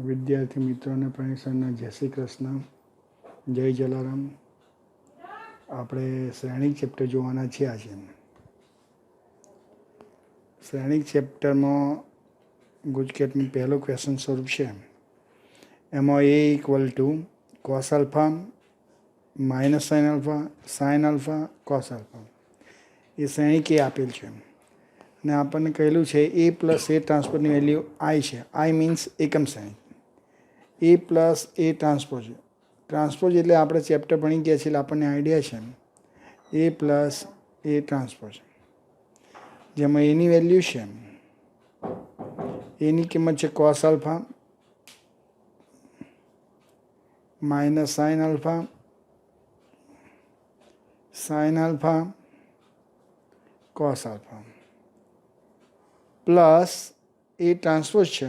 વિદ્યાર્થી મિત્રોને પ્રણેશના જય શ્રી કૃષ્ણ, જય જલારામ. આપણે શ્રેણિક ચેપ્ટર જોવાના છીએ આજે. શ્રેણિક ચેપ્ટરમાં ગુજકેટનું પહેલું ક્વેશ્ચન સ્વરૂપ છે. એમાં A equal to cos alpha minus sine alpha cos alpha A શ્રેણિક એ આપેલ છે. અને આપણને કહેલું છે એ પ્લસ એ ટ્રાન્સપોઝની વેલ્યુ આઈ છે. આઈ મીન્સ એકમ શ્રેણિક. એ પ્લસ એ ટ્રાન્સપોઝ. ટ્રાન્સપોઝ એટલે આપણે ચેપ્ટર ભણી ગયા છીએ એટલે આપણને આઈડિયા છે. એ પ્લસ એ ટ્રાન્સપોઝ જેમાં એની વેલ્યુ છે, એની કિંમત છે cos alpha minus sine alpha cos alpha plus A transpose છે.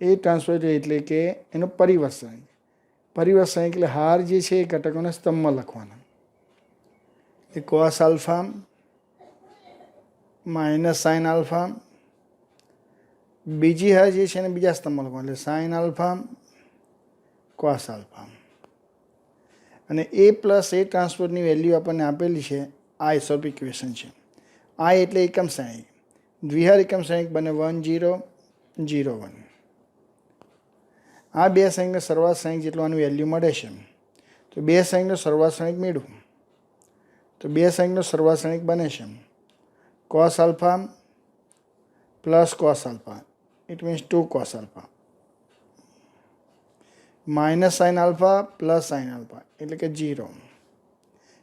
એ ટ્રાન્સપોઝ એટલે કે એનો પરિવર્તન એટલે હાર જે છે એ ઘટકોને સ્તંભમાં લખવાના. એ cos alpha minus sine alpha, બીજી હાર જે છે એને બીજા સ્તંભમાં લખવાના એટલે સાઇન આલ્ફા કોસ આલ્ફા. અને એ પ્લસ એ ટ્રાન્સપોઝની વેલ્યુ આપણને આપેલી છે. આ સ્વરૂપ ઇક્વેશન છે. આ એટલે એકમ શ્રેણિક. દ્વિહાર એકમ શ્રેણિક બને 1 0 0 1. આ બે શ્રેણિકનો સરવાળા શ્રેણિક જેટલું આની વેલ્યુ મળે છે. તો બે શ્રેણિકનો સરવાળા શ્રેણિક મેળવું તો બે શ્રેણિકનો સરવાળા શ્રેણિક બને છે cos alpha plus cos alpha, it means 2 cos alpha, minus sine alpha plus sine alpha એટલે કે 0,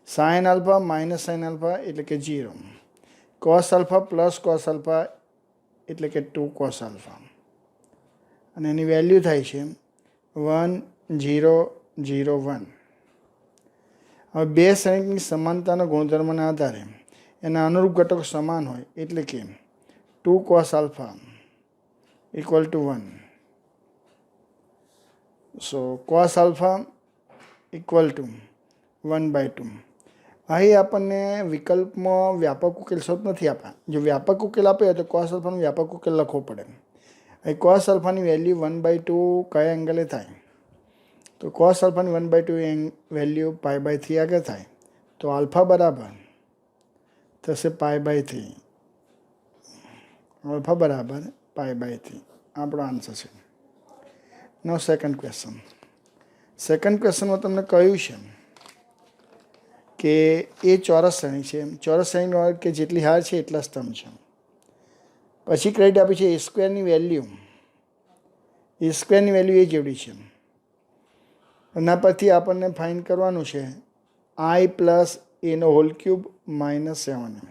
sine alpha minus sine alpha એટલે કે 0, cos alpha plus cos alpha એટલે કે 2 કોસ આલ્ફા. અને એની વેલ્યુ થાય છે 1 0 0 1. હવે બે શ્રેણિકની સમાનતાના ગુણધર્મના આધારે એના અનુરૂપ ઘટકો સમાન હોય એટલે કે 2 cos alpha equal to 1. So cos alpha equal to 1/2. અહીં આપણને વિકલ્પમાં વ્યાપક ઉકેલ સ્વરૂપ નથી આપ્યા. જો વ્યાપક ઉકેલ આપે તો કોસ આલ્ફાનો વ્યાપક ઉકેલ લખવો પડે. અહીં કોસ આલ્ફાની વેલ્યુ 1/2 કયા એંગલે થાય તો કોસ આલ્ફાની 1/2 વેલ્યુ π/3 આગળ થાય તો આલ્ફા બરાબર થશે π/3. આલ્ફા બરાબર π/3 આપણો આન્સર છે. નો સેકન્ડ ક્વેશ્ચન. સેકન્ડ ક્વેશ્ચનમાં તમને કહ્યું છે કે એ ચોરસ શ્રેણી છે. ચોરસ શ્રેણીનો અર્થ કે જેટલી હાર છે એટલા સ્તંભ છે. પછી ક્રેડિટ આપી છે એ સ્ક્વેરની વેલ્યુ. એ સ્ક્વેરની વેલ્યુ એ જેવડી છે. એના પરથી આપણને ફાઇન્ડ કરવાનું છે આઈ પ્લસ એનો whole cube minus 7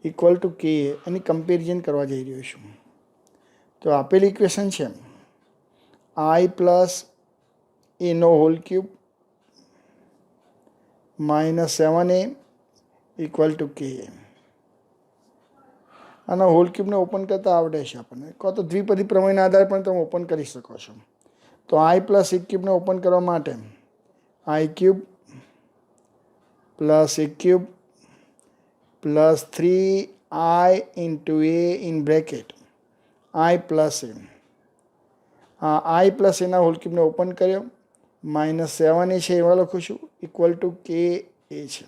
equal to k. એની કમ્પેરિઝન કરવા જઈ રહ્યો છું. તો આપેલી ઇક્વેશન છે આઈ પ્લસ એનો whole cube minus 7a equal to k. આના હોલ ક્યુબને ઓપન કરતાં આવડે છે આપણને. કહો તો દ્વિપદી પ્રમેયના આધારે પણ તમે ઓપન કરી શકો છો. તો આઈ પ્લસ એ ક્યુબને ઓપન કરવા માટે I cube plus A cube plus 3i into A in bracket I plus A. આ આઈ પ્લસ એના હોલ ક્યુબને ઓપન કર્યો માઇનસ 7a છે એવા લખું છું ઇક્વલ ટુ કે એ છે.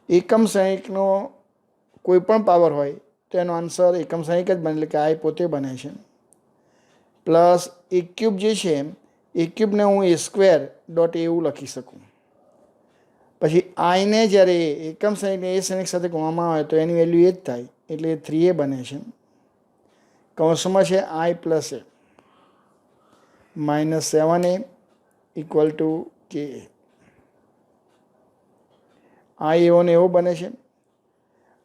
એકમ શ્રેણિકનો કોઈ પણ પાવર હોય તો એનો આન્સર એકમ શ્રેણિક જ બને એટલે કે આઈ પોતે બને છે. પ્લસ એ ક્યુબ જે છે એ ક્યુબને હું એ સ્ક્વેર ડોટ એવું લખી શકું. પછી આઈને જ્યારે એકમ શ્રેણિકને એ શ્રેણિક સાથે ગુણવામાં આવે તો એની વેલ્યુ એ જ થાય એટલે 3a બને છે. કૌંસમાં છે આઈ plus A minus 7a equal to K. I એવો ને એવો બને છે.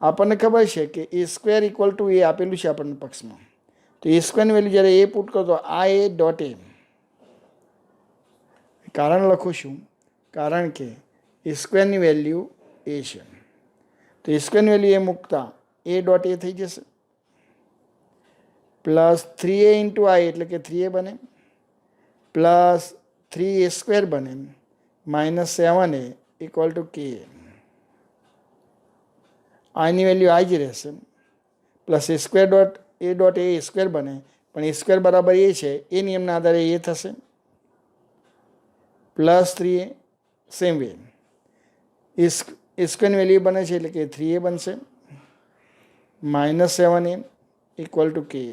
આપણને ખબર છે કે એ સ્ક્વેર ઇક્વલ ટુ એ આપેલું છે આપણને પક્ષમાં. તો એ સ્ક્વેરની વેલ્યુ જ્યારે એ પુટ કરો તો આ એ ડોટ એ. કારણ લખું છું કારણ કે એ સ્ક્વેરની વેલ્યુ એ છે. તો એ સ્ક્વેરની વેલ્યુ એ મૂકતા એ ડોટ એ થઈ જશે પ્લસ 3a ઇન્ટુ આઈ એટલે કે 3a બને પ્લસ 3a સ્ક્વેર બને માઇનસ 7a ઇક્વલ ટુ કે. આઈની વેલ્યુ આ જ રહેશે પ્લસ એ સ્ક્વેર ડોટ એ સ્ક્વેર બને પણ એ સ્ક્વેર બરાબર એ છે, એ નિયમના આધારે એ થશે +3a. સેમ વે એ સ્ક્વેરની વેલ્યુ બને છે એટલે કે 3a બનશે -7a ઇક્વલ ટુ ka.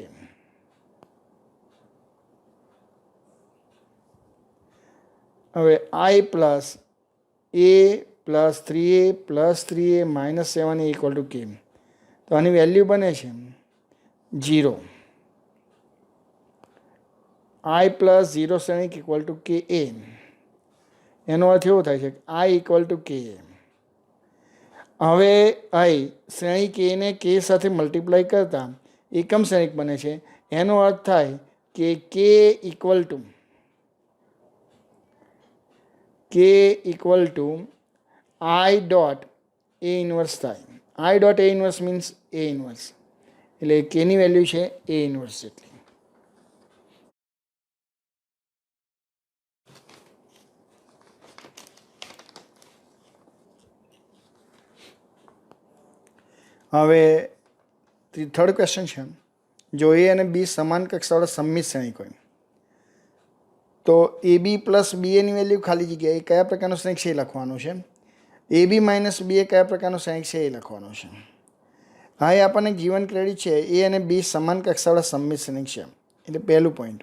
હવે I plus a plus 3a plus 3a -7a equal two k. તો આની વેલ્યુ બને છે 0. I પ્લસ 0 શ્રેણિક ઇક્વલ ટુ ka. એનો અર્થ એવો થાય છે કે I ઇક્વલ ટુ ka. હવે I શ્રેણી કે ને કે સાથે મલ્ટીપ્લાય કરતા એકમ શ્રેણિક બને છે. એનો અર્થ થાય કે કે equal to I dot A inverse થાય. I dot A inverse means A inverse, એટલે કેની વેલ્યુ છે A ઇન્વર્સ જેટલી. હવે થર્ડ ક્વેશ્ચન છે, જો એ અને બી સમાન કક્ષાવાળા સંમિત શ્રેણિક હોય તો એ બી પ્લસ બી એની વેલ્યુ ખાલી જગ્યાએ કયા પ્રકારનો શ્રેણિક છે એ લખવાનું છે. એ બી માઇનસ બી એ કયા પ્રકારનો શ્રેણિક છે એ લખવાનું છે. હા, એ આપણને ગીવન ક્રેડિટ છે એ અને બી સમાન કક્ષાવાળા સંમિત શ્રેણિક છે. એટલે પહેલું પોઈન્ટ,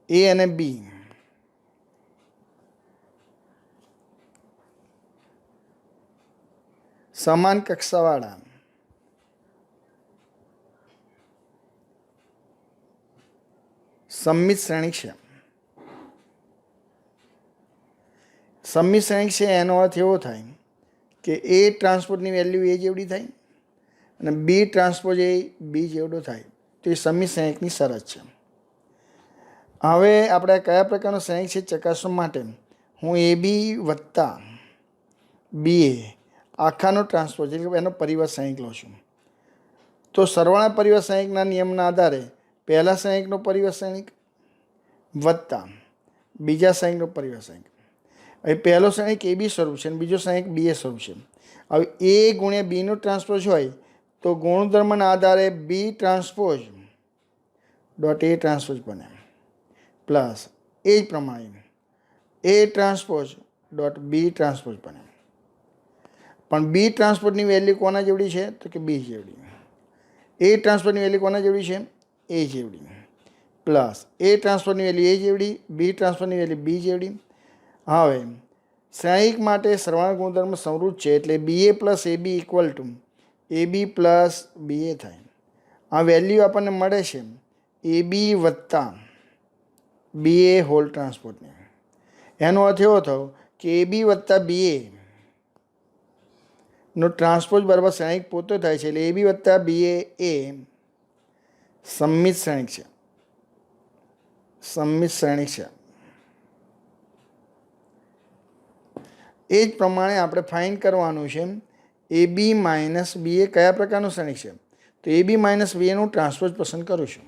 એ અને બી સમાન કક્ષાવાળા સંમિત શ્રેણિક છે. સંમિત શ્રેણિક છે એનો અર્થ એવો થાય કે એ ટ્રાન્સપોઝની વેલ્યુ એ જેવડી થાય અને બી ટ્રાન્સપોઝ એ બી જેવડો થાય. તો એ સંમિત શ્રેણિકની શરત છે. હવે આપણે કયા પ્રકારનો શ્રેણિક છે ચકાસવા માટે હું એ બી વત્તા બી એ આખાનો ટ્રાન્સપોઝ એટલે એનો પરિવર્ત શ્રેણિક લઉં છું. તો સરવાળા પરિવર્ત શ્રેણિકના નિયમના આધારે પહેલા શ્રેણિકનો પરિવર્ત શ્રેણિક વત્તા બીજા શ્રેણિકનો પરિવર્ત શ્રેણિક. હવે પહેલો શ્રેણિક એ બી સ્વરૂપ છે અને બીજો શ્રેણિક બી એ સ્વરૂપ છે. હવે એ ગુણ્યા બીનું ટ્રાન્સપોઝ હોય તો ગુણધર્મના આધારે બી ટ્રાન્સપોઝ ડોટ એ ટ્રાન્સપોઝ બને પ્લસ એ જ પ્રમાણે એ ટ્રાન્સપોઝ ડોટ બી ટ્રાન્સપોઝ બને. પણ બી ટ્રાન્સપોઝની વેલ્યુ કોના જેવડી છે તો કે બી જેવડી. એ ટ્રાન્સપોઝની વેલ્યુ કોના જેવડી છે એ જેવડી પ્લસ એ ટ્રાન્સપોઝની વેલ્યુ એ જેવડી, બી ટ્રાન્સપોઝની વેલ્યુ બી જેવડી. હવે શ્રેણિક માટે સરવાળા ગુણધર્મ સમૃદ્ધ છે એટલે B A plus A B equal to A B plus B A થાય. આ વેલ્યુ આપણને મળે છે એ બી વત્તા બી એ હોલ ટ્રાન્સપોઝની. એનો અર્થ એવો થયો કે એ બી વત્તા બી એ નો ટ્રાન્સપોઝ બરાબર શ્રેણિક પોતે થાય છે. એટલે એ બી વત્તા બી એ સંમિત શ્રેણિક છે. સંમિત શ્રેણિક છે. એ જ પ્રમાણે આપણે ફાઇન્ડ કરવાનું છે એ બી માઇનસ બી એ કયા પ્રકારનું શ્રેણિક છે. તો એ બી માઇનસ બી એનું ટ્રાન્સપોઝ પસંદ કરું છું.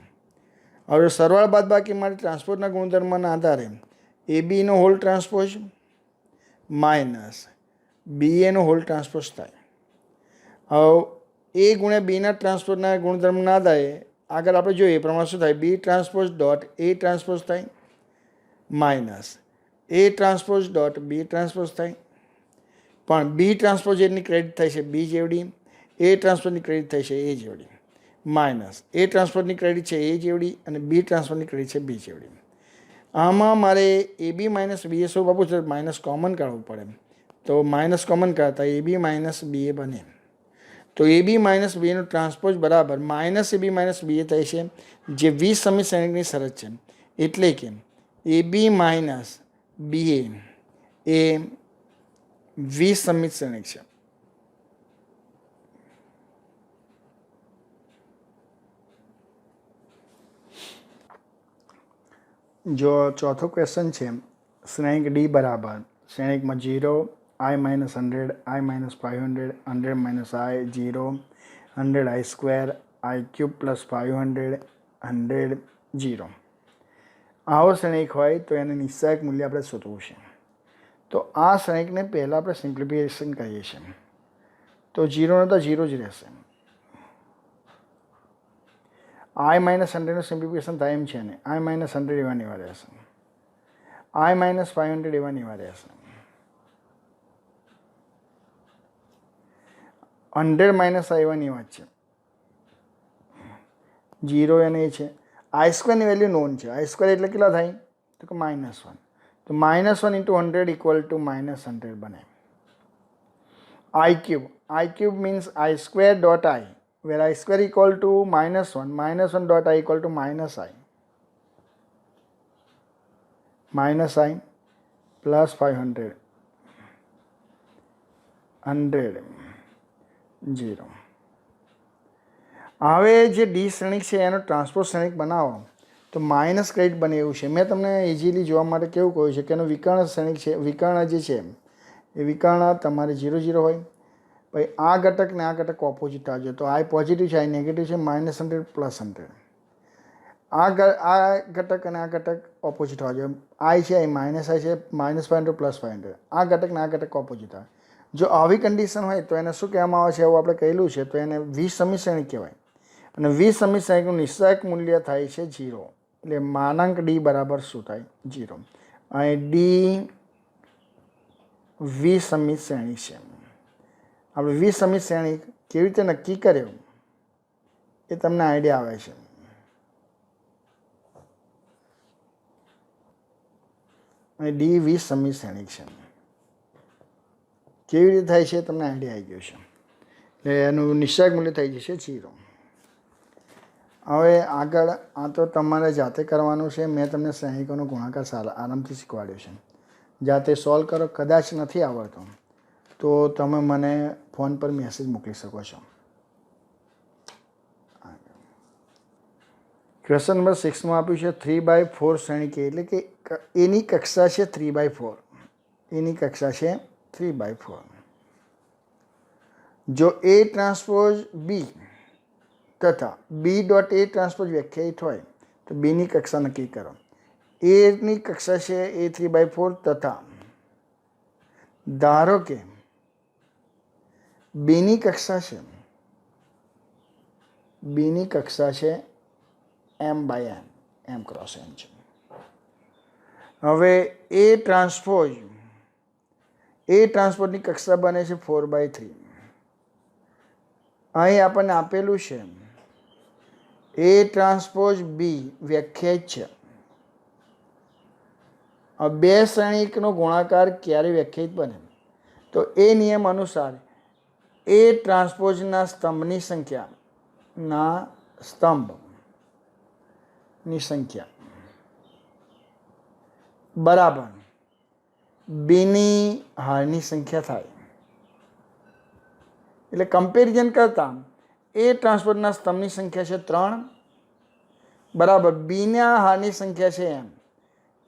હવે સરવાળા બાદબાકી માટે ટ્રાન્સપોઝના ગુણધર્મના આધારે એ બીનો હોલ ટ્રાન્સપોઝ માઇનસ બી એનો હોલ ટ્રાન્સપોઝ થાય. હવે એ ગુણ્યા બીના ટ્રાન્સપોઝના ગુણધર્મના આધારે આગળ આપણે જોઈએ એ પ્રમાણે શું થાય, બી ટ્રાન્સપોઝ ડોટ એ ટ્રાન્સપોઝ થાય માઇનસ એ ટ્રાન્સપોઝ ડોટ બી ટ્રાન્સપોઝ થાય. પણ બી ટ્રાન્સપોઝ એની ક્રેડિટ થાય છે બી જેવડી, એ ટ્રાન્સપોઝની ક્રેડિટ થાય છે એ જેવડી માઇનસ એ ટ્રાન્સપોઝની ક્રેડિટ છે એ જેવડી અને બી ટ્રાન્સપોઝની ક્રેડિટ છે બી જેવડી. આમાં મારે એ બી માઇનસ બી એ શું આપવું છે માઇનસ કોમન કાઢવું પડે. તો માઇનસ કોમન કાઢતા એ બી માઇનસ બી એ બને. તો એ બી માઇનસ બી એનું ટ્રાન્સપોઝ બરાબર minus A B minus B A થાય છે જે 20 સમિત શ્રેણિકની શરત છે. એટલે કે એ બી માઇનસ બી એ 20 સમિત શ્રેણિક છે. જો ચોથો ક્વેશ્ચન છે શ્રેણિક ડી બરાબર શ્રેણિકમાં 0 I minus 100 I minus 500 100 minus I 0 100 I square I cube plus 500 100 0. આવો શ્રેણિક હોય તો એને નિશ્ચાયક મૂલ્ય આપણે શોધવું છે. તો આ શ્રેણિકને પહેલાં આપણે સિમ્પ્લિફિકેશન કરીએ છીએ તો 0 તો 0 જ રહેશે. I માઇનસ 100નું સિમ્પ્લિફિકેશન થાય એમ છે ને. I માઇનસ 100 એવા એવા રહેશે. I માઇનસ 500 એવા એવા રહેશે. 100 માઇનસ I એવા એવા જ છે. 0 અને એ છે. આઈ સ્ક્વેરની વેલ્યુ નોન છે. આઈ સ્ક્વેર એટલે કેટલા થાય? તો કે -1. તો -1 ઇન્ટુ 100 ઇક્વલ ટુ -100 બને. I cube means I square dot I, where I square equal to -1, -1 dot I equal to -I plus 500, 100, 0. હવે જે ડી શ્રેણિક છે એનો ટ્રાન્સપોઝ શ્રેણિક બનાવો તો માઇનસ ક્રેડિટ બને એવું છે. મેં તમને ઇઝીલી જોવા માટે કેવું કહ્યું છે કે એનો વિકર્ણ શ્રેણિક છે, વિકર્ણ જે છે એ વિકર્ણ તમારે 0 0 હોય. ભાઈ આ ઘટક ને આ ઘટક ઓપોઝિટ આવજો તો આ પોઝિટિવ છે, આ નેગેટિવ છે, -100 પ્લસ 100. આ ઘટક અને આ ઘટક ઓપોઝિટ આવજો. આઈ છે એ માઇનસ આઈ છે, -500 પ્લસ 500. આ ઘટક ને આ ઘટક ઓપોઝિટ આવે. જો આવી કન્ડિશન હોય તો એને શું કહેવામાં આવે છે એવું આપણે કહેલું છે, તો એને વિસમિત શ્રેણિક કહેવાય. અને વિસમિત શ્રેણિકનું નિશ્ચાયક મૂલ્ય થાય છે 0. એટલે માનાંક ડી બરાબર શું થાય? 0. અહીં ડી વિસમિત શ્રેણિક છે. આપણે વિસમિત શ્રેણિક કેવી રીતે નક્કી કર્યો એ તમને આઈડિયા આવે છે. અહીં ડી વિસમિત શ્રેણિક છે. કેવી રીતે થાય છે તમને આઈડિયા આવી ગયો છે. એટલે એનું નિશ્ચાયક મૂલ્ય થઈ જશે 0. હવે આગળ આ તો તમારે જાતે કરવાનું છે. મેં તમને શ્રેણિકોનો ગુણાકાર આરામથી શીખવાડ્યો છે. જાતે સોલ્વ કરો. કદાચ નથી આવડતો તો તમે મને ફોન પર મેસેજ મોકલી શકો છો. ક્વેશ્ચન નંબર 6માં આપ્યું છે 3/4 શ્રેણિક એટલે કે એની કક્ષા છે 3/4. એની કક્ષા છે 3/4. જો એ ટ્રાન્સપોઝ બી તથા બી ડોટ એ ટ્રાન્સપોઝ વ્યાખ્યાયિત હોય તો બીની કક્ષા નક્કી કરો. એની કક્ષા છે એ 3/4 તથા ધારો કે બીની કક્ષા છે m/n, m ક્રોસ n છે. હવે એ ટ્રાન્સપોઝની કક્ષા બને છે 4/3. અહીં આપણને આપેલું છે એ ટ્રાન્સપોઝ બી વ્યાખ્યાયિત છે. બે શ્રેણિકનો ગુણાકાર ક્યારે વ્યાખ્યાયિત બને? તો એ નિયમ અનુસાર એ ટ્રાન્સપોઝના સ્તંભની સંખ્યા બરાબર બીની હારની સંખ્યા થાય. એટલે કમ્પેરિઝન કરતા એ ટ્રાન્સપોઝના સ્તંભની સંખ્યા છે 3 બરાબર બીના હારની સંખ્યા છે m.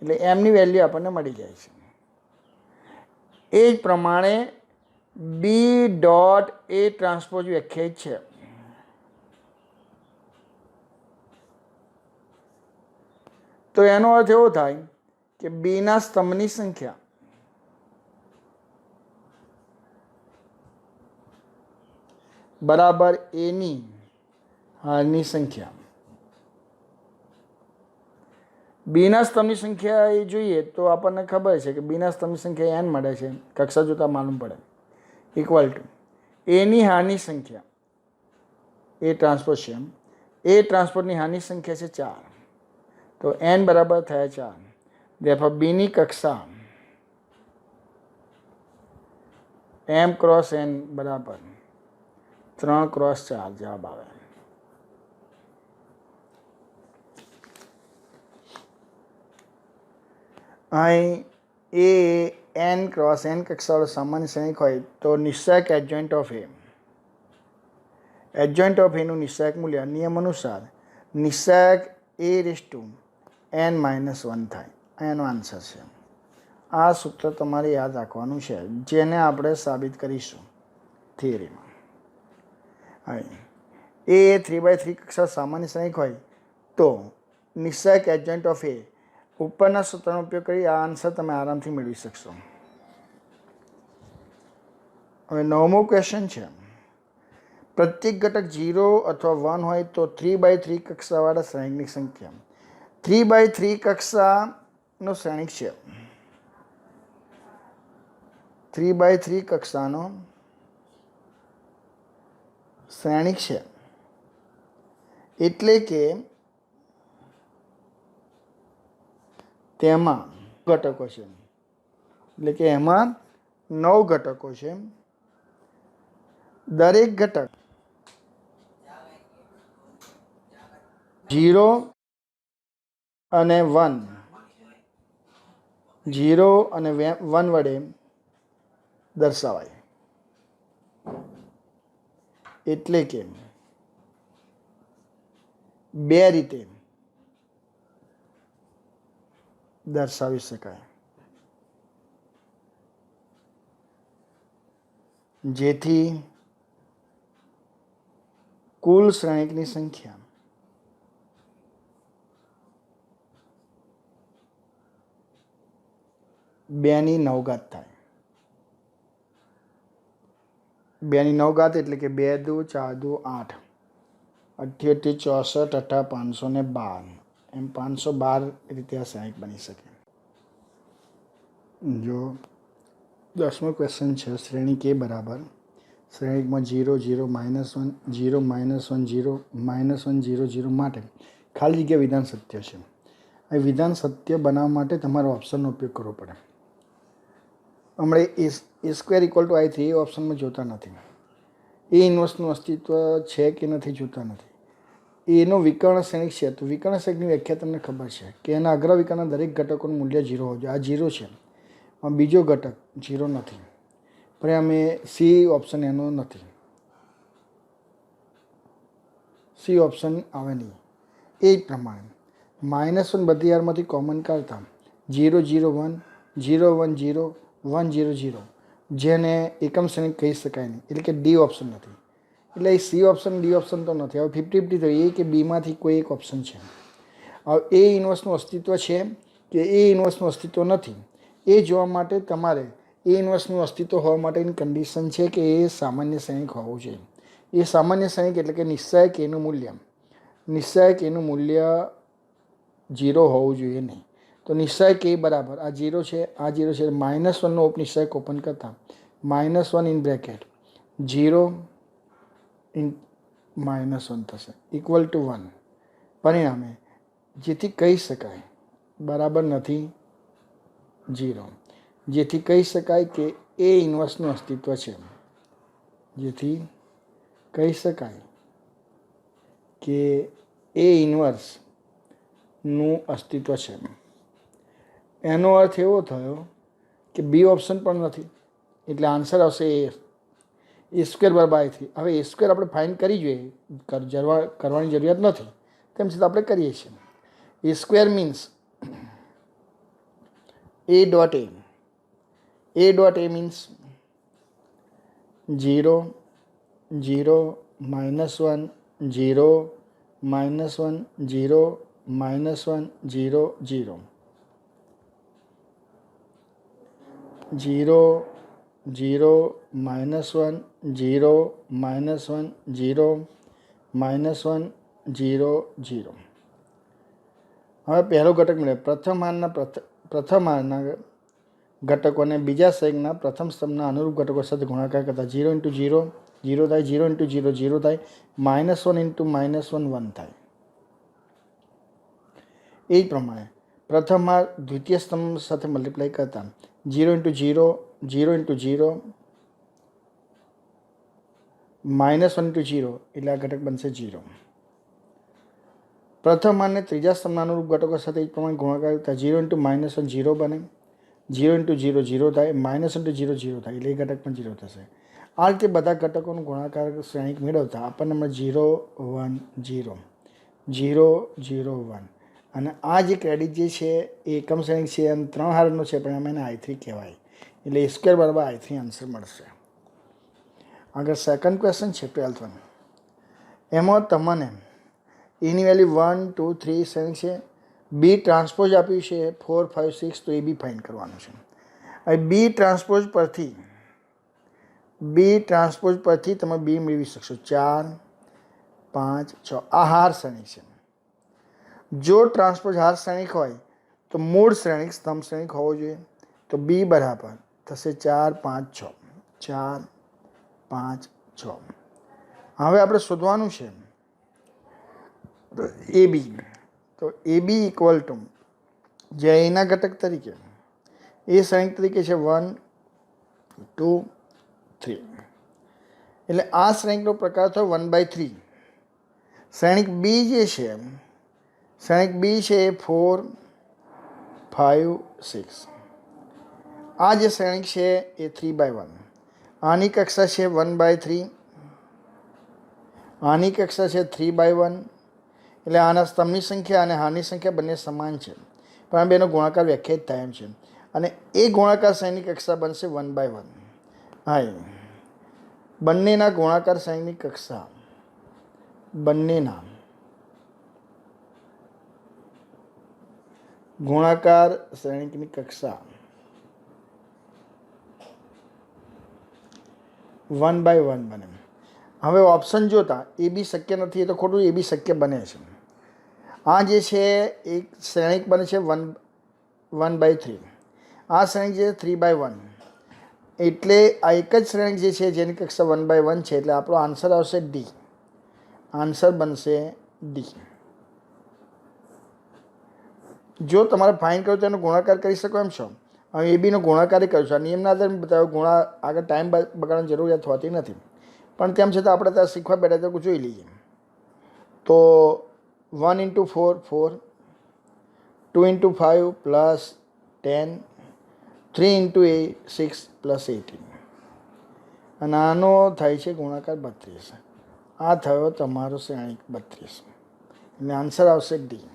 એટલે એમની વેલ્યુ આપણને મળી જાય છે. એ જ પ્રમાણે બી ડોટ એ ટ્રાન્સપોઝ વ્યાખ્યાયિત છે. તો એનો અર્થ એવો થાય કે બીના સ્તંભની સંખ્યા બરાબર એની હારની સંખ્યા. બીના સ્તંભની સંખ્યા એ જોઈએ તો આપણને ખબર છે કે બીના સ્તંભની સંખ્યા n મળે છે. કક્ષા જોતા માલુમ પડે. ઇક્વલ ટુ એની હારની સંખ્યા એ ટ્રાન્સપોઝ છે. એ ટ્રાન્સપોઝની હારની સંખ્યા છે 4. તો n બરાબર થયા 4. દેખો બીની કક્ષા m ક્રોસ n બરાબર 3 ક્રોસ 4 જવાબ આવે. અહીં એ n ક્રોસ n કક્ષાવાળો સામાન્ય શ્રેણિક હોય તો નિશ્ચાયક એડજોઇન્ટ ઓફ એનું નિશ્ચાયક મૂલ્ય નિયમ અનુસાર નિશ્ચાયક a(n-1) થાય. એનો આન્સર છે. આ સૂત્ર તમારે યાદ રાખવાનું છે જેને આપણે સાબિત કરીશું થિયરીમાં. એ 3/3 કક્ષા સામાન્ય શ્રેણિક હોય તો નિશ્ચાયક એડજોઇન્ટ ઓફ એ ઉપરના સૂત્રનો ઉપયોગ કરી આ આન્સર તમે આરામથી મેળવી શકશો. હવે 9મો ક્વેશ્ચન છે પ્રત્યેક ઘટક 0 અથવા 1 હોય તો 3/3 કક્ષાવાળા શ્રેણિકની સંખ્યા 3/3 કક્ષાનો શ્રેણિક છે. 3/3 કક્ષાનો શ્રેણિક છે એટલે કે તેમાં ઘટકો છે, એટલે કે એમાં 9 ઘટકો છે. દરેક ઘટક 0 અને 1 0 અને 1 વડે દર્શાવાય. એટલે કે બે રીતે દર્શાવી શકાય, જેથી કુલ શ્રેણિકની સંખ્યા 2/9 થાય. 2/9 એટલે કે 2 દુ 4 દુ 8, 88 64 18 512, એમ 512 રીતે આ શ્રેણિક બની શકે. જો 10મો ક્વેશ્ચન છે, શ્રેણિક એ બરાબર શ્રેણિકમાં 0 0 -1 0 -1 0 -1 0 0 માટે ખાલી જગ્યા વિધાન સત્ય છે. આ વિધાન સત્ય બનાવવા માટે તમારે ઓપ્શનનો ઉપયોગ કરવો પડે. હમણાં A² = I3 એ ઓપ્શનમાં જોતા નથી. એ ઇન્વર્સનું અસ્તિત્વ છે કે નથી જોતા નથી. એનો વિકર્ણ શ્રેણિક છે તો વિકર્ણ શ્રેણિકની વ્યાખ્યા તમને ખબર છે કે એના અગ્રવિકર્ણના દરેક ઘટકોનું મૂલ્ય 0 હોવું જોઈએ. આ 0 છે. બીજો ઘટક 0 નથી, પરિણામે સી ઓપ્શન એનો નથી. સી ઓપ્શન આવે નહીં. એ જ પ્રમાણે -1 બધી યારમાંથી કોમન કાઢતા 0 0 1 0 1 0 1 0 0, જેને એકમ શ્રેણિક કહી શકાય નહીં, એટલે કે ડી ઓપ્શન નથી. એટલે A C option D option તો નથી. હવે 50-50 થયું. એ કે બીમાંથી કોઈ એક ઓપ્શન છે. હવે એ ઇન્વર્સનું અસ્તિત્વ છે કે એ ઇન્વર્સનું અસ્તિત્વ નથી, એ જોવા માટે તમારે એ ઇન્વર્સનું અસ્તિત્વ હોવા માટેની કન્ડિશન છે કે એ સામાન્ય શ્રેણિક હોવું જોઈએ. એ સામાન્ય શ્રેણિક એટલે કે નિશ્ચાયક એનું મૂલ્ય 0 હોવું જોઈએ નહીં. તો નિશ્ચાયક એ બરાબર આ 0 છે, આ 0 છે. -1નો નિશ્ચાયક ઓપન કરતા -1 ઇન બ્રેકેટ 0 ઇન -1 થશે = 1. પરિણામે જેથી કહી શકાય બરાબર નથી 0, જેથી કહી શકાય કે એ ઇન્વર્સનું અસ્તિત્વ છે. જેથી કહી શકાય કે એ ઇન્વર્સનું અસ્તિત્વ છે. એનો અર્થ એવો થયો કે બી ઓપ્શન પણ નથી, એટલે આન્સર આવશે A² = I3. હવે A² આપણે ફાઇન્ડ કરી જોઈએ, કરવાની જરૂરિયાત નથી, તેમ છતાં આપણે કરીએ છીએ. A² means A.A. A.A means 0 0 -1 0 -1 0 -1 0 0 0 0 -1 0 -1 0 -1 0 0. હવે પહેલો ઘટક મળે. પ્રથમ હારના ઘટકોને બીજા શ્રેણિકના પ્રથમ સ્તંભના અનુરૂપ ઘટકો સાથે ગુણાકાર કરતા 0 × 0 0 થાય, 0 × 0 0 થાય, -1 × -1 1 થાય. એ જ પ્રમાણે પ્રથમ હાર દ્વિતીય સ્તંભ સાથે મલ્ટીપ્લાય કરતા 0 × 0 0 × 0 -1 × 0 એટલે આ ઘટક બનશે 0. પ્રથમ હારને ત્રીજા સ્તંભના અનુરૂપ ઘટકો સાથે એ જ પ્રમાણે ગુણાકાર કરતા 0 × -1 0 બને, 0 × 0 0 થાય, -1 × 0 0 થાય, એટલે એ ઘટક પણ 0 થશે. આ રીતે બધા ઘટકોનું ગુણાકાર શ્રેણિક મેળવતા આપણને 0 1 0 0 0 1, અને આ જે ક્રેડિટ જે છે એ એકમ શ્રેણિક છે અને 3 હારનો છે, પણ એમાં એને I3 કહેવાય. એટલે A² = I3 આન્સર મળશે. આગળ સેકન્ડ ક્વેશ્ચન છે 12th one. એમાં તમને એની વેલ્યુ 1 2 3 શ્રેણિક છે, બી ટ્રાન્સપોઝ આપ્યું છે 4 5 6, તો એ બી ફાઇન્ડ કરવાનું છે. હવે બી ટ્રાન્સપોઝ પરથી બી ટ્રાન્સપોઝ પરથી તમે બી મેળવી શકશો. 4 5 6 આ હાર શ્રેણિક છે. જો ટ્રાન્સપોઝ હાર શ્રેણિક હોય તો મૂળ શ્રેણિક સ્તંભ શ્રેણિક હોવો જોઈએ. તો બી બરાબર થશે 4 5 6 4 5 6. હવે આપણે શોધવાનું છે એ બી. તો એ બી ઇક્વલ ટુ જે એના ઘટક તરીકે એ શ્રેણિક તરીકે છે 1 2 3. એટલે આ શ્રેણિકનો પ્રકાર થયો 1/3. શ્રેણિક બી જે છે શ્રેણિક બી છે એ 4 5 6. આ જે શ્રેણિક છે એ 3/1. આની કક્ષા છે 1/3. આની કક્ષા છે 3/1. એટલે આના સ્તંભની સંખ્યા અને હારની સંખ્યા બંને સમાન છે, પણ આ બેનો ગુણાકાર વ્યાખ્યાયિત થાય એમ છે. અને એ ગુણાકાર શ્રેણીની કક્ષા બનશે 1/1. હા, બંનેના ગુણાકાર શ્રેણીની કક્ષા બંનેના ગુણાકાર શ્રેણીની કક્ષા 1/1 બને. હવે ઓપ્શન જોતા એ બી શક્ય નથી, એ તો ખોટું. એ બી શક્ય બને છે. આ જે છે એક શ્રેણિક બને છે 1/3. આ શ્રેણિક જે 3/1. એટલે આ એક જ શ્રેણિક જે છે જેની કક્ષા 1/1 છે. એટલે આપણો આન્સર આવશે ડી. આન્સર બનશે ડી. જો તમારે ફાઇન કરવું તો એનો ગુણાકાર કરી શકો એમ છો. હવે એ બીનો ગુણાકાર કર્યો છે. આ નિયમના આધારે બતાવ્યો. આગળ ટાઈમ બગાડવાની જરૂરિયાત હોતી નથી, પણ તેમ છતાં આપણે ત્યાં શીખવા બેઠા તો જોઈ લઈએ. તો 1 × 4 4, 2 × 5 + 10, 3 × 6 + 18. અને આનો થાય છે ગુણાકાર 32. આ થયો તમારો શ્રેણિક 32. એટલે આન્સર આવશે ડી.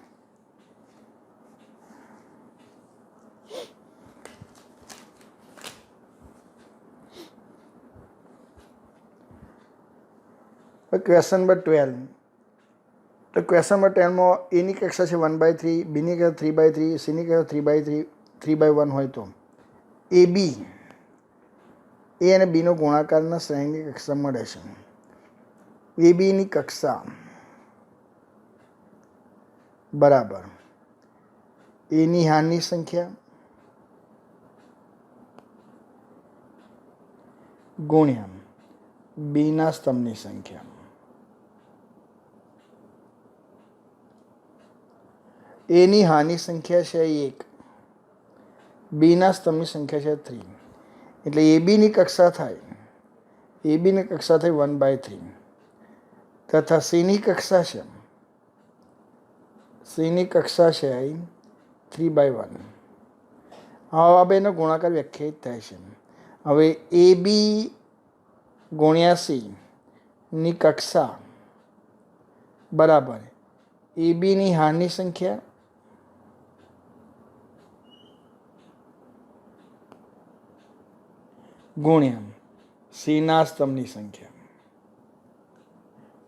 Question number 12. તો ક્વેશ્ચન નંબર 10માં એની કક્ષા છે 1/3, બીની કક્ષા 3/3, સીની કક્ષા 3/3, 3/1 હોય તો એ બી એ અને બીનો ગુણાકારના શ્રેણીની કક્ષા મળે છે. એ બીની કક્ષા બરાબર એની હારની સંખ્યા ગુણ્યા બીના સ્તંભની સંખ્યા. એની હાની સંખ્યા છે 1, બીના સ્તંભની સંખ્યા છે 3. એટલે એ બીની કક્ષા થાય 1/3 તથા સીની કક્ષા છે 3/1. આ બેનો ગુણાકાર વ્યાખ્યાયિત થાય છે. હવે એ બી ગુણ્યા સી ની કક્ષા બરાબર એ બીની હારની સંખ્યા ગુણ્યા સીના સ્તંભની સંખ્યા.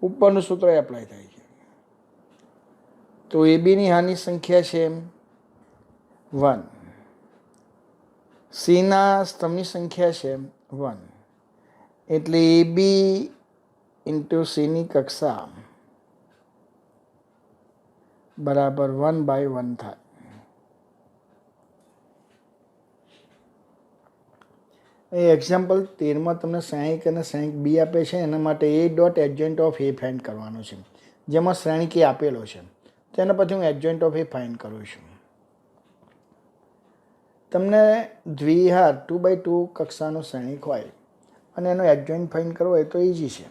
ઉપરનું સૂત્ર એપ્લાય થાય છે. તો એ બીની હારની સંખ્યા છે 1, સીના સ્તંભની સંખ્યા છે 1. એટલે એ બી × સીની કક્ષા બરાબર 1/1 થાય. એ એક્ઝામ્પલ 13માં તમને શ્રેણિક અને શ્રેણિક બી આપે છે. એના માટે એ dot adjoint of A find કરવાનો છે. જેમાં શ્રેણિક એ આપેલો છે તેના પછી હું એડજોઇન્ટ ઓફ એ ફાઇન્ડ કરું છું. તમને દ્વિહાર 2/2 કક્ષાનો શ્રેણિક હોય અને એનો એડજોઇન્ટ ફાઇન્ડ કરવો હોય તો ઇઝી છે.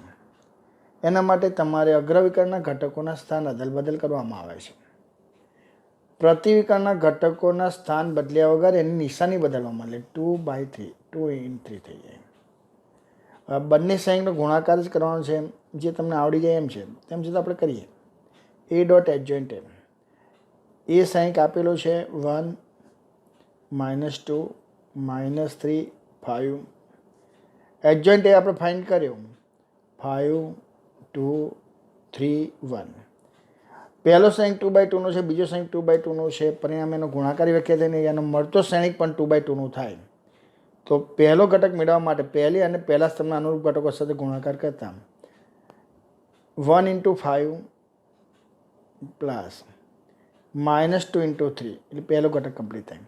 એના માટે તમારે અગ્રવિકર્ણના ઘટકોના સ્થાન અદલબદલ કરવામાં આવે છે. પ્રતિવિકર્ણના ઘટકોના સ્થાન બદલ્યા વગર એની નિશાની બદલવામાં એટલે 2/3 2 × 3 થઈ જાય. બંને શ્રેણિકનો ગુણાકાર જ કરવાનો છે, જે તમને આવડી જાય એમ છે. તેમ છતાં આપણે કરીએ. એ ડોટ એડજોઇન્ટ એ શ્રેણિક આપેલો છે 1 -2 -3 5. એડજોઇન્ટ એ આપણે ફાઇન્ડ કર્યો 5 2 3 1. પહેલો શ્રેણિક 2/2નો છે, બીજો શ્રેણિક 2/2નો છે. પરિણામે એનો ગુણાકાર વ્યાખ્યા થઈને એનો મળતો શ્રેણિક પણ 2/2નું થાય. તો પહેલો ઘટક મેળવવા માટે પહેલી અને પહેલા સ્તંભના અનુરૂપ ઘટકો સાથે ગુણાકાર કરતા 1 × 5 પ્લસ -2 × 3 એટલે પહેલો ઘટક કમ્પ્લીટ થાય.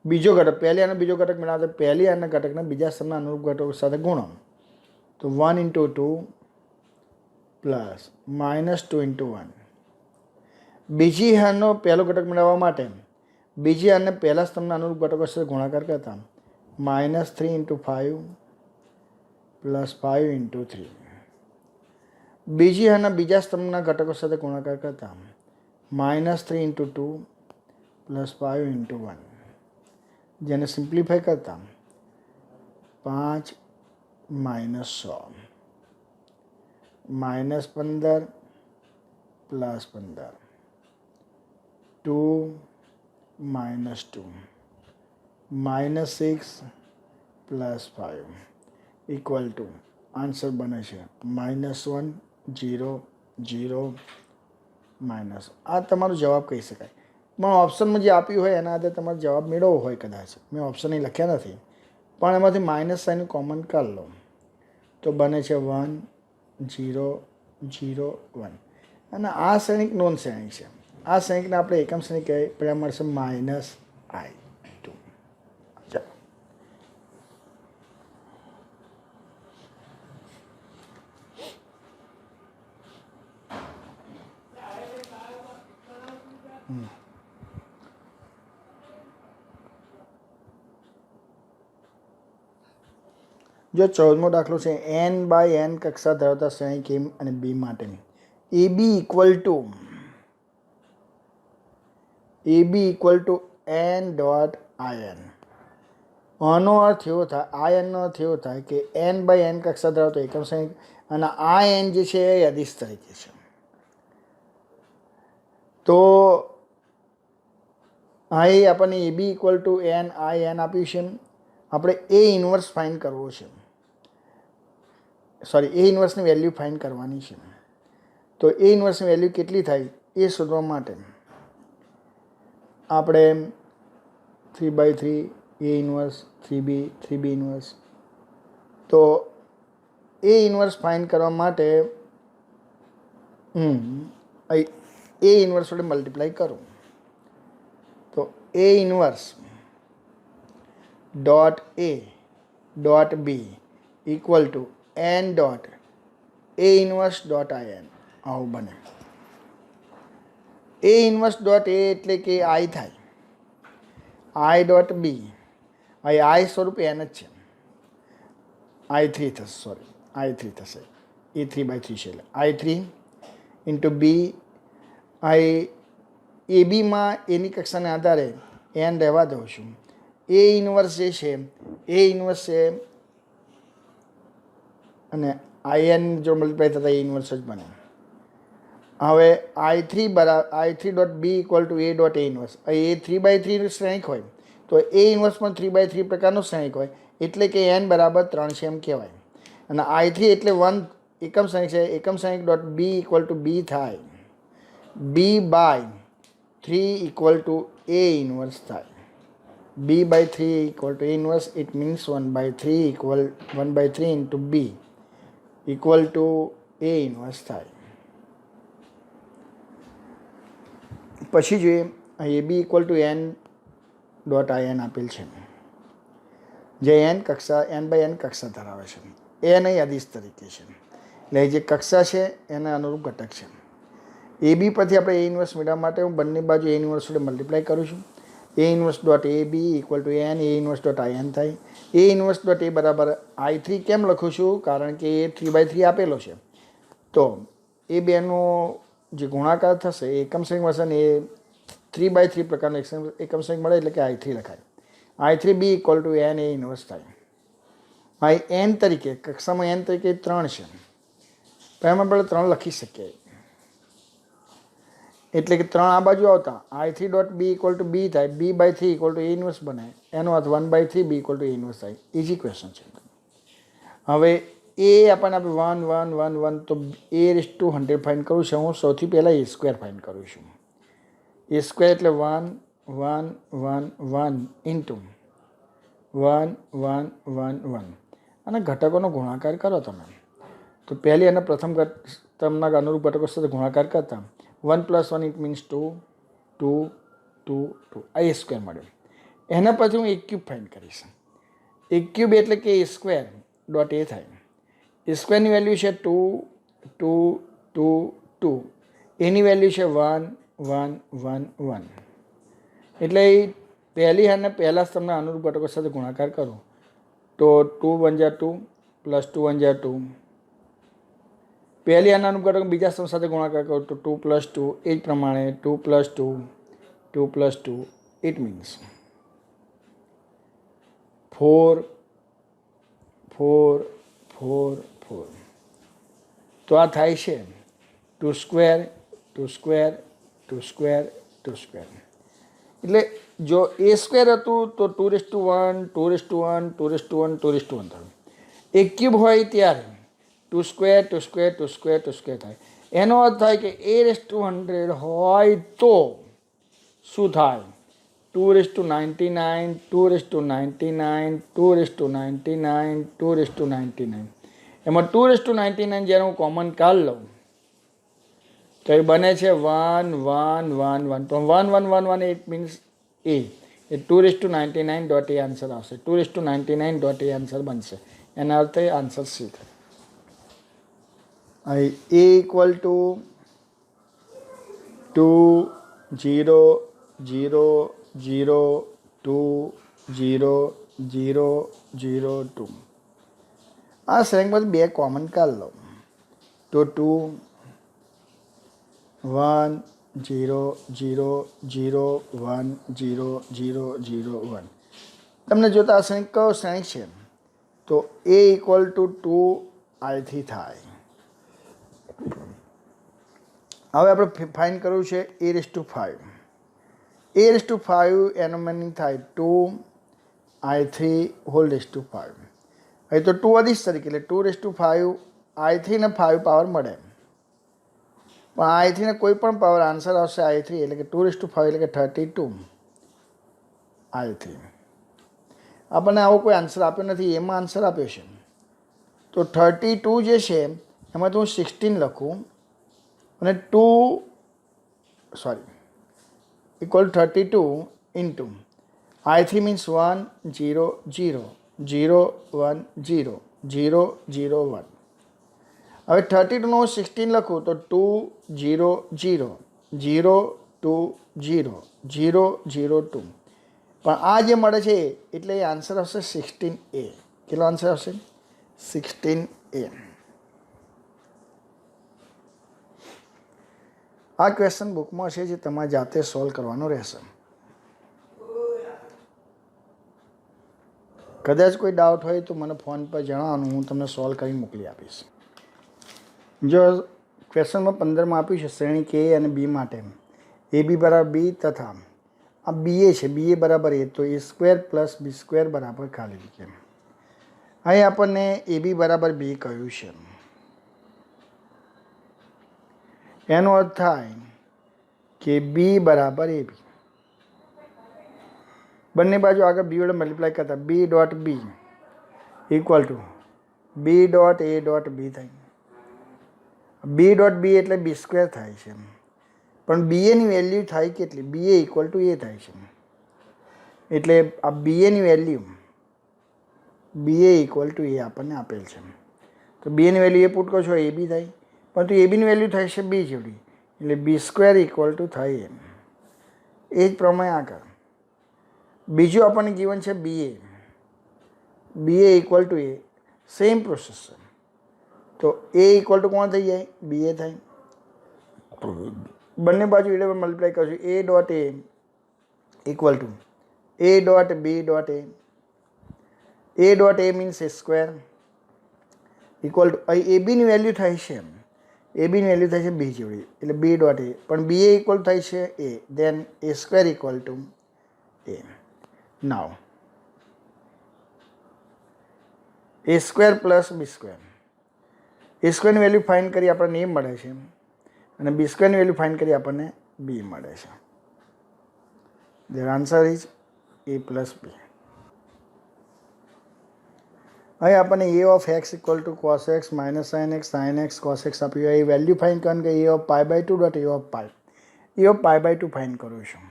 બીજો ઘટક પહેલી અને બીજો ઘટક મેળવવા પહેલી અને ઘટકને બીજા સ્તંભના અનુરૂપ ઘટકો સાથે ગુણો. તો 1 × 2 પ્લસ -2 × 1. બીજી હારનો પહેલો ઘટક મેળવવા માટે બીજી હારને પહેલા સ્તંભના અનુરૂપ ઘટકો સાથે ગુણાકાર કરતા -3 × 5 પ્લસ 5 × 3. બીજી હારના બીજા સ્તંભના ઘટકો સાથે ગુણાકાર કરતા -3 × 2 પ્લસ 5 × 1. જેને સિમ્પ્લિફાય કરતા 5 - 100 -15 plus 15 2 - 2 -6 plus 5 equal to answer બને છે -1 0 0 માઇનસ. આ તમારો જવાબ કહી શકાય. પણ ઓપ્શનમાં જે આપ્યું હોય એના આધારે તમારે જવાબ મેળવવો હોય કદાચ. મેં ઓપ્શન અહીં લખ્યા નથી પણ એમાંથી માઇનસ સાઇન કોમન કરી લો તો બને છે 1 0 0 1. અને આ શ્રેણિક નોન શ્રેણિક છે. આ શ્રેણિકને આપણે એકમ શ્રેણિક કહીએ પરિણામ મળશે -i2. ચાલો જો 14મો દાખલો છે n/n કક્ષા ધરાવતા શ્રેણિક a અને b માટેની AB ઇક્વલ ટુ n.in. આનો અર્થ એવો થાય નો અર્થ એવો થાય કે n/n કક્ષા ધરાવતો એકમ શ્રેણિક અને આ n જે છે એ અદિશ તરીકે છે. તો અહીં આપણને AB ઇક્વલ ટુ n આપ્યું છે. આપણે A ઇન્વર્સ ફાઇન્ડ કરવો છે. સોરી A ઇન્વર્સની વેલ્યુ ફાઇન્ડ કરવાની છે. તો A ઇન્વર્સની વેલ્યુ કેટલી થાય એ શોધવા માટે આપણે 3/3 A ઇન્વર્સ 3b ઇન્વર્સ. તો A ઇન્વર્સ ફાઇન્ડ કરવા માટે A ઇન્વર્સ વડે મલ્ટીપ્લાય કરું તો A inverse dot A dot B equal two n dot A inverse dot in આવું બને. A ઇન્વર્સ ડોટ A એટલે કે I થાય I ડોટ B અહીં I સ્વરૂપ n જ છે I3 થશે સોરી I3 થશે એ 3/3 છે એટલે I3 ઇન્ટુ B ABમાં એની કક્ષાને આધારે n રહેવા દઉં છું. A ઇન્વર્સ જે છે A ઇન્વર્સ છે અને in જો મલ્ટીપ્લાય થતા A ઇન્વર્સ જ બને. હવે I3 dot B equal to A dot A inverse. A 3/3 શ્રેણિક હોય તો A ઇન્વર્સ પણ 3/3 પ્રકારનો શ્રેણિક હોય એટલે કે n બરાબર 3 છે એમ કહેવાય. અને I3 એટલે 1 એકમ શ્રેણિક છે. એકમ શ્રેણિક dot B equal two B થાય B/3 equal to A inverse થાય. B/3 equal to A inverse it means 1/3 into B equal to A inverse થાય. પછી જોઈએ AB equal to n dot in આપેલ છે જે n n/n કક્ષા ધરાવે છે. n અહીં અદિશ તરીકે છે એટલે જે કક્ષા છે એના અનુરૂપ ઘટક છે. AB પરથી આપણે A ઇન્વર્સ મેળવવા માટે હું બંને બાજુ A ઇન્વર્સ વડે મલ્ટીપ્લાય કરું છું. A inverse dot AB equal to n A inverse dot in થાય. A ઇન્વર્સ ડોટ A બરાબર I3 કેમ લખું છું કારણ કે એ 3/3 આપેલો છે. તો એ બેનો જે ગુણાકાર થશે એ એકમ શ્રેણિક મળશે ને એ 3/3 પ્રકારનો એકમ શ્રેણિક મળે એટલે કે I3 લખાય. I3B equal to n A inverse થાય. અહીં n તરીકે કક્ષામાં n તરીકે 3 છે તો એમાં આપણે 3 લખી શકીએ એટલે કે 3 આ બાજુ આવતા I3 dot B equal two B થાય B/3 equal to A inverse બને એનો અર્થ 1/3 B equal to A inverse થાય. ઇઝી ક્વેશ્ચન છે. હવે એ આપણને આપણે 1 1 1 1 તો A100 ફાઇન્ડ કરું છું. હું સૌથી પહેલાં A² ફાઇન્ડ કરું છું. A² એટલે 1 1 1 1 ઇન્ટુ 1 1 1 1 અને ઘટકોનો ગુણાકાર કરો તમે તો પહેલી અને પ્રથમ ટર્મના અનુરૂપ ઘટકો સાથે ગુણાકાર કરતા 1 + 1 ઇટ મીન્સ 2 2 2 2 આ એ સ્ક્વેર મળ્યો. એના પછી હું એ ક્યુબ ફાઇન્ડ કરીશ. એ ક્યુબ એટલે કે એ સ્ક્વેર ડોટ એ થાય. એ સ્ક્વેરની વેલ્યુ છે 2 2 2 2 એની વેલ્યુ છે 1 1 1 1 એટલે પહેલી અને પહેલા સ્તંભના અનુરૂપ ઘટકો સાથે ગુણાકાર કરો તો 2 × 1 = 2 + 2 × 2 પહેલી અને અનુરૂપ ઘટકો બીજા સ્તંભ સાથે ગુણાકાર કરો તો 2 + 2 એ જ પ્રમાણે 2 + 2 2 + 2 ઇટ મીન્સ 4 4 4 4 તો આ થાય છે 2 સ્ક્વેર 2 સ્ક્વેર 2 સ્ક્વેર 2 સ્ક્વેર. એટલે જો એ સ્ક્વેર હતું તો 2 1 2 1 2 1 2 1 થયું. એ ક્યુબ હોય ત્યારે 2 સ્ક્વેર 2 સ્ક્વેર 2 સ્ક્વેર 2 સ્ક્વેર થાય. એનો અર્થ થાય કે a100 હોય તો શું થાય 299 299 299 299 એમાં 299 જ્યારે હું કોમન કાઢ લઉં તો એ બને છે 1 1 1 1 તો 1 1 1 1 it means A 299 dot A answer આવશે. 299 ડોટ એ આન્સર બનશે. એના અર્થે આન્સર સી થાય. એ ઇક્વલ ટુ 2 0 0 0 2 0 0 0 2 આ શ્રેણીમાંથી બે કોમન કાઢ લો તો 2 1 0 0 0 1 0 0 0 1 તમને જોતા આ શ્રેણી કયો શ્રેણી છે તો એ ઇક્વલ ટુ 2i3 થાય. હવે આપણે ફાઇન્ડ કરવું છે a5. a5 એનો મિનિંગ થાય 2i3 હોલ રેઝ ટુ 5. અહીં તો 2 અધિક તરીકે એટલે 2 i3 ને 5 પાવર મળે પણ i3 ને કોઈ પણ પાવર આન્સર આવશે i3 એટલે કે 2 એટલે કે 32 i3. આપણને આવો કોઈ આન્સર આપ્યો નથી, એમાં આન્સર આપ્યો છે તો 32 જે છે એમાં તો હું 16 લખું અને ઇક્વલ 32 ઇન્ટુ i3 મીન્સ 1 0 0 0 1 0 0 0 1. હવે 32નો 16 લખું તો 2 0 0 0 2 0 0 0 2 પણ આ જે મળે છે એટલે એ આન્સર આવશે 16a. કેટલો આન્સર આવશે 16a. આ ક્વેશ્ચન બુકમાં છે જે તમારે જાતે સોલ્વ કરવાનો રહેશે. કદાચ કોઈ ડાઉટ હોય તો મને ફોન પર જણાવવાનું, હું તમને સોલ્વ કરી મોકલી આપીશ. જો ક્વેશ્ચનમાં 15માં આપ્યું છે શ્રેણી કે અને બી માટે એ બી બરાબર બી તથા આ બી એ છે બી એ બરાબર એ તો એ સ્ક્વેર પ્લસ બી સ્ક્વેર બરાબર ખાલી જગ્યા. અહીં આપણને એ બી બરાબર બી કહ્યું છે. એનો અર્થ થાય કે બી બરાબર એ બી. બંને બાજુ આગળ બી વડે મલ્ટીપ્લાય કરતા B dot B equal to B dot A dot B થાય. બી ડોટ બી એટલે બી સ્ક્વેર થાય છે પણ બી એની વેલ્યુ થાય કેટલી બી એ ઇક્વલ ટુ એ થાય છે એટલે આ બી એની value B A equal to A આપણને આપેલ છે તો બી એની વેલ્યુ એ પુટ કરો છો એ બી થાય પરંતુ એ બીની વેલ્યુ થાય છે બી જેવડી એટલે બી સ્ક્વેર ઇક્વલ ટુ થાય એમ. એ જ પ્રમાણે આગળ બીજું આપણને ગીવન છે B A equal to A same process છે તો એ ઇક્વલ ટુ કોણ થઈ જાય બી એ થાય. બંને બાજુ એટલે મલ્ટીપ્લાય કરશું a dot a equal to a dot b dot A dot a means a square equal to અહીં એ બીની વેલ્યુ થાય છે એ બીની વેલ્યુ થાય છે બી જેવડી એટલે બી ડોટ એ પણ બી એ ઇક્વલ થાય છે A then A square equal to A. Now A square plus B square A સ્ક્વેરની વેલ્યુ ફાઇન્ડ કરી આપણને એ મળે છે અને બી સ્ક્વેરની વેલ્યુ ફાઇન્ડ કરી આપણને બી મળે છે. There answer is A plus B. અહીં આપણને A of X equal to cos X minus sine X cos X આપ્યું. એ વેલ્યુ ફાઇન કરવાનું કે A of pi by two dot A of pi. A of pi by two find કરું છું.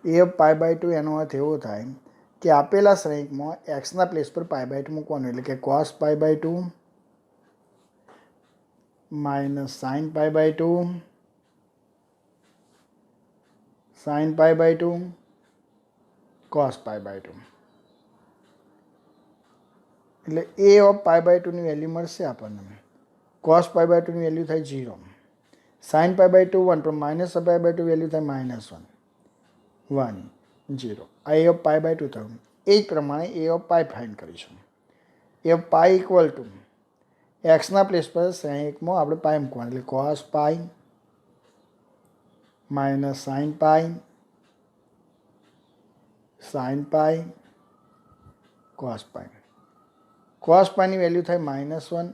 A of pi by two એનો અર્થ એવો થાય કે આપેલા શ્રેણિકમાં એક્સના પ્લેસ પર પાઈ બાય ટુ મૂકવાનું, એટલે કે cos pi by two minus sine pi by two sine pi by two cos pi by two. એટલે એ ઓફ પાઈ બાય ટુની વેલ્યુ મળશે આપણને. કોસ પાઈ બાય ટુની વેલ્યુ થાય 0, સાઇન પાઈ બાય ટુ 1, પણ minus pi by two value થાય -1, 1, 0. આ A of pi by two થયું. એ જ પ્રમાણે એ ઓફ પાઈ ફાઇન કરીશું. A of pi equal to એક્સના પ્લેસ પર શ્રેણિકમાં આપણે પાઈ મૂકવાનું, એટલે cos pi minus sine pi cos pi. Cos પાઈની વેલ્યુ થાય -1,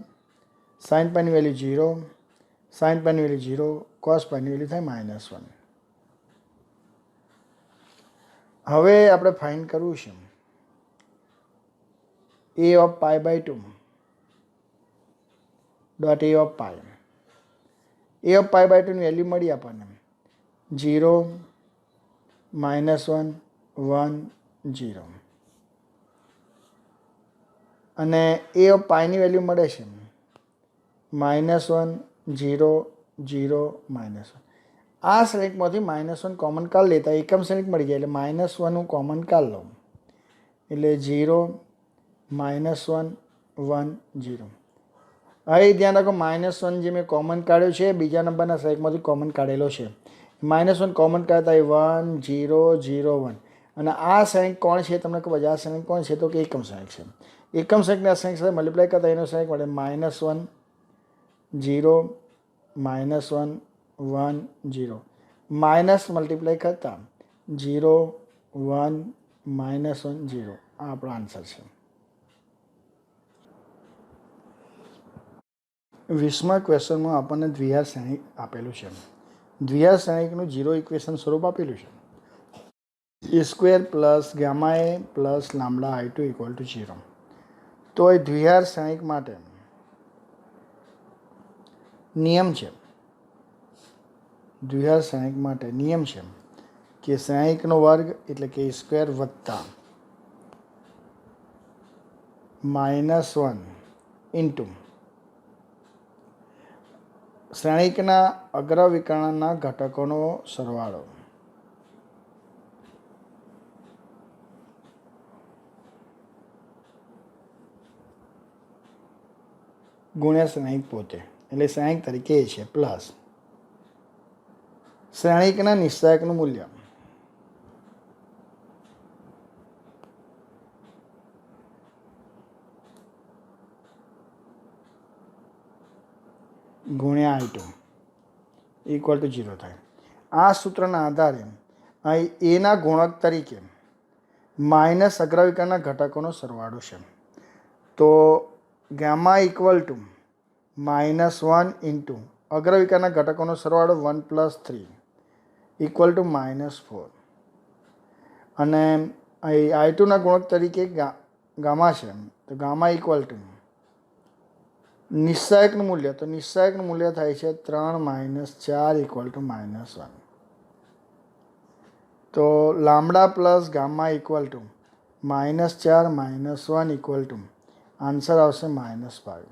સાઇન પાઈની વેલ્યુ 0, સાઇન પાઈની વેલ્યુ 0, કોસ પાઈની વેલ્યુ થાય -1. હવે આપણે ફાઇન કરવું છે A of pi by two dot A of pi. A of pi by ટુની વેલ્યુ મળી આપણને 0, -1, 1, 0. અને એ ઓફ પાઈની વેલ્યુ મળે છે -1, 0, 0, -1. આ શ્રેણિકમાંથી -1 કોમન કાઢ લેતા એકમ શ્રેણિક મળી જાય, એટલે -1 હું કોમન કાઢ લઉં, એટલે 0, -1, 1, 0. હવે ધ્યાન રાખો, -1 જે મેં કોમન કાઢ્યો છે બીજા નંબરના શ્રેણિકમાંથી કોમન કાઢેલો છે. -1 કોમન કાઢતા 1, 0, 0, 1. અને આ શ્રેણિક કોણ છે તમને ખબર છે? આ શ્રેણિક કોણ છે? તો કે એકમ શ્રેણિક છે. એકમ શ્રેણિકના શ્રેણિક સાથે મલ્ટીપ્લાય કરતા એનો શ્રેણિક મળે -1, 0, -1, 1, 0. માઇનસ મલ્ટીપ્લાય કરતા 0, 1, -1, 0. આ આપણો આન્સર છે. 20મા ક્વેશ્ચનમાં આપણને દ્વિહાર શ્રેણિક આપેલું છે. દ્વિહાર શ્રેણિકનું 0 ઇક્વેશન સ્વરૂપ આપેલું છે. A square plus gamma A plus lambda i2 equal to 0. તો એ દ્વિહાર શ્રેણિક માટે નિયમ છે, દ્વિહાર શ્રેણિક માટે નિયમ છે કે શ્રેણિકનો વર્ગ એટલે કે સ્ક્વેર વત્તા -1 ઇન્ટુ શ્રેણિકના અગ્રવિકર્ણના ઘટકોનો સરવાળો ગુણ્યા શ્રેણિક પોતે, એટલે શ્રેણિક તરીકે એ છે, પ્લસ શ્રેણિકના નિશ્ચાયકનું મૂલ્ય ગુણ્યા i2 ઇક્વલ ટુ 0 થાય. આ સૂત્રના આધારે અહીં એના ગુણક તરીકે માઇનસ અગ્રવિકર્ણના ઘટકોનો સરવાળો છે. તો ગામા ઇક્વલ ટુ -1 ઇન્ટુ અગ્રવિકર્ણના ઘટકોનો સરવાળો 1 + 3 ઇક્વલ ટુ -4. અને અહીં i2ના ગુણક તરીકે ગામા છે, તો ગામા ઇક્વલ ટુ નિશ્ચાયકનું મૂલ્ય, તો નિશ્ચાયકનું મૂલ્ય થાય છે 3 - 4 ઇક્વલ ટુ -1. તો lambda plus gamma equal to -4 -1 equal to answer આવશે -5.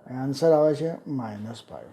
આન્સર આવે છે -5.